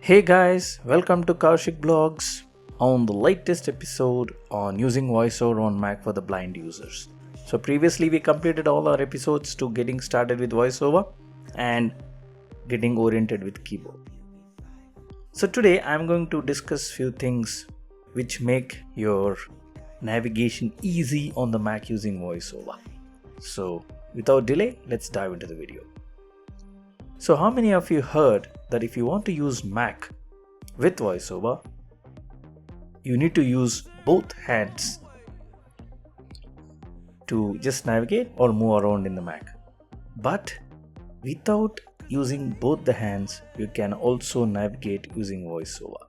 Hey guys, welcome to Kaushik Blogs on the latest episode on using VoiceOver on Mac for the blind users. So previously we completed all our episodes to getting started with VoiceOver and getting oriented with keyboard. So today I'm going to discuss few things which make your navigation easy on the Mac using VoiceOver. So without delay, let's dive into the video. So how many of you heard that if you want to use Mac with VoiceOver, you need to use both hands to just navigate or move around in the Mac. But without using both the hands, you can also navigate using VoiceOver.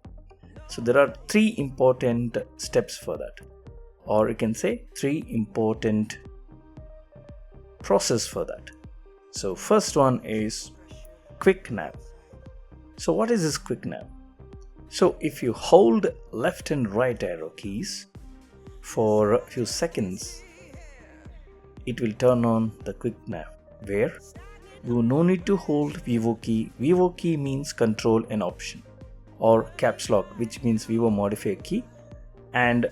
So there are three important steps for that, or you can say three important process for that. So first one is quick nav. So what is this quick nav? So if you hold left and right arrow keys for a few seconds, it will turn on the quick nav, where you no need to hold Vivo key. Vivo key means control and option, or caps lock, which means Vivo modifier key, and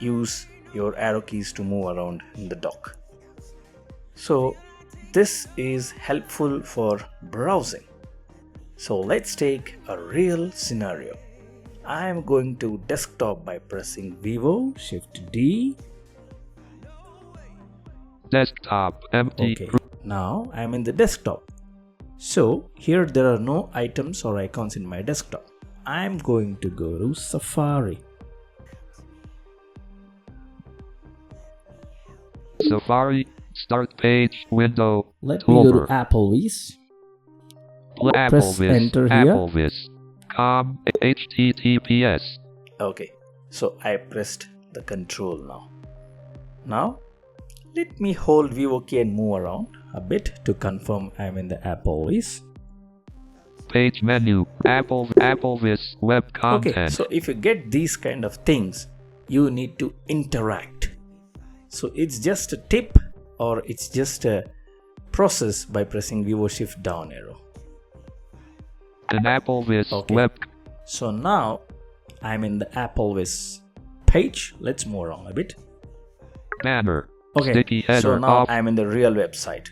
use your arrow keys to move around in the dock. So this is helpful for browsing. So let's take a real scenario. I am going to desktop by pressing Vivo Shift D. Desktop empty. Okay, now I am in the desktop. So here there are no items or icons in my desktop. I am going to go to Safari. Safari, start page, window, Let me go toolbar. to Applevis. Press Applevis, enter here. Applevis, com, https. Okay, so I pressed the control now. Now let me hold Vivo key and move around a bit to confirm I am in the Applevis. Page menu, Applevis, web content. Okay, so if you get these kind of things, you need to interact. So it's just a tip, or it's just a process by pressing Vivo Shift down arrow. An Applevis, Okay. web. So now I'm in the Applevis page. Let's move around a bit. Banner. Okay, Sticky header so now off. I'm in the real website.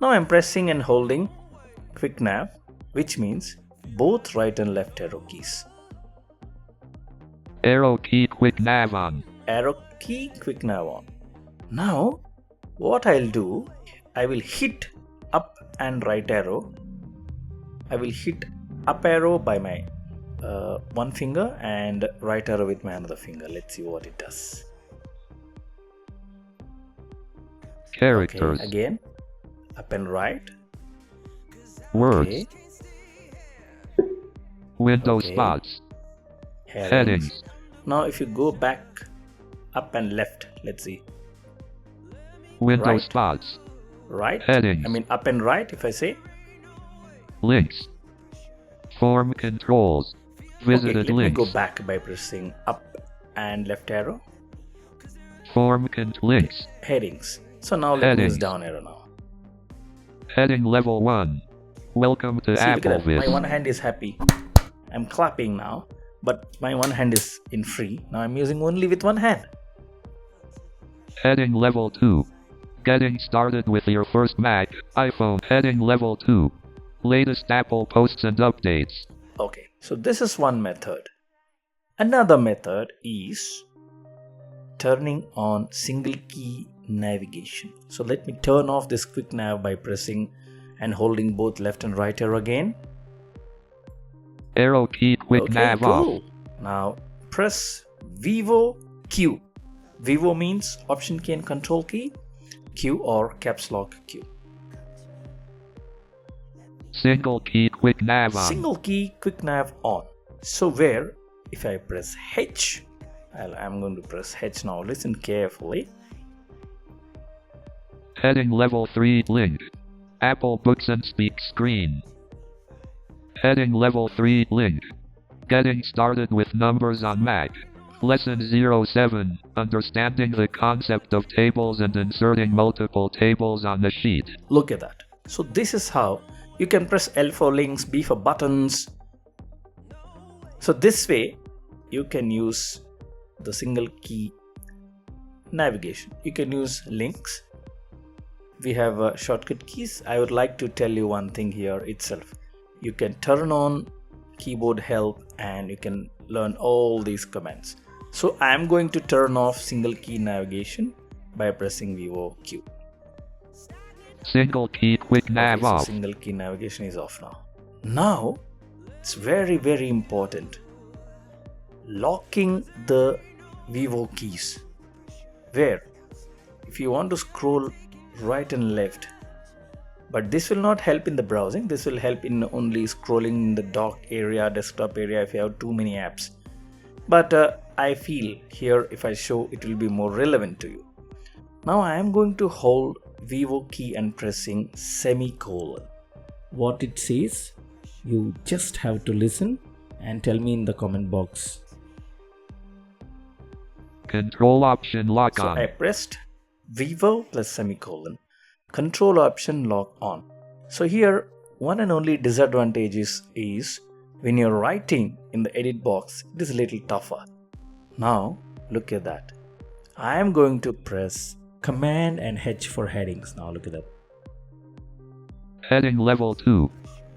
Now I'm pressing and holding quick nav, which means both right and left arrow keys. Arrow key, quick nav on. Arrow key, quick nav on. Now what I'll do, I will hit up and right arrow. I will hit up arrow by my one finger and right arrow with my another finger. Let's see what it does. Characters. Okay, again, up and right. Words. Okay. Window Okay. spots. Headings. Now if you go back up and left, let's see. Window Right. spots. Right. Headings. I mean up and right if I say. Links. Form controls. Visited Okay, let links. me go back by pressing up and left arrow. Form links. Headings. So now let me use Headings. down arrow now. Heading level 1. Welcome to See, look at that. My Applevis. one hand is happy. I'm clapping now, but my one hand is in free. Now I'm using only with one hand. Heading level 2. Getting started with your first Mac, iPhone. Heading level 2. Latest Apple posts and updates. Okay, so this is one method. Another method is turning on single key navigation. So let me turn off this quick nav by pressing and holding both left and right arrow again. Arrow key, quick Okay, nav cool. off. Now press Vivo Q. Vivo means option key and control key. Q or caps lock Q. Single key, quick nav on. Single key quick nav on. So where if I press H, I'm going to press H now. Listen carefully. Heading level 3, link. Apple Books and Speak screen. Heading level 3, link. Getting started with numbers on Mac. Lesson 07, Understanding the concept of tables and inserting multiple tables on the sheet. Look at that. So this is how you can press L for links, B for buttons, So this way you can use the single key navigation. You can use links. We have shortcut keys. I would like to tell you one thing here itself. You can turn on keyboard help and you can learn all these commands. So I am going to turn off single key navigation by pressing Vivo Q. Single key quick nav So off. single key navigation is off now. Now it's very important. Locking the Vivo keys. Where if you want to scroll right and left, but this will not help in the browsing. This will help in only scrolling in the dock area, desktop area if you have too many apps. But I feel here if I show it will be more relevant to you. Now I am going to hold Vivo key and pressing semicolon. What it says, you just have to listen and tell me in the comment box. Control option lock So on. I pressed Vivo plus semicolon. Control option lock on. So here one and only disadvantage is when you're writing in the edit box, it is a little tougher. Now look at that. I am going to press Command and H for headings. Now look at that. Heading level 2.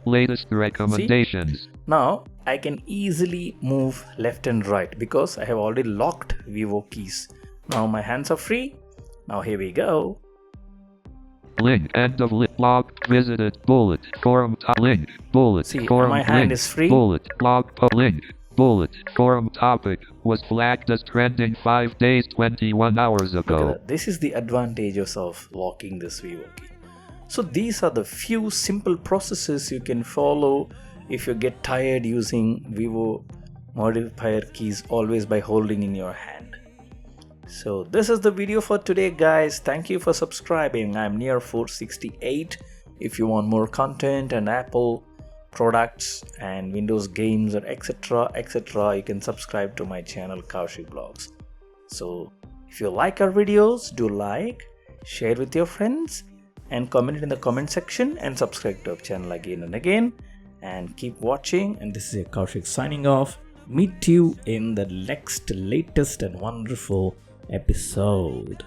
Latest recommendations. Now I can easily move left and right because I have already locked Vivo keys. Now my hands are free. Now here we go. Link end of lit blog visited bullet forum link bullet See, forum my hand link, is free. bullet blog link bullet forum topic was flagged as trending 5 days 21 hours Look at ago. that. This is the advantages of locking this Vivo key. So these are the few simple processes you can follow if you get tired using Vivo modifier keys always by holding in your hand. So this is the video for today, guys. Thank you for subscribing. I'm near 468. If you want more content and Apple products and Windows games or etc, you can subscribe to my channel Kaushik Blogs. So if you like our videos, do like, share with your friends and comment it in the comment section and subscribe to our channel again and again and keep watching. And this is Kaushik signing off. Meet you in the next latest and wonderful episode.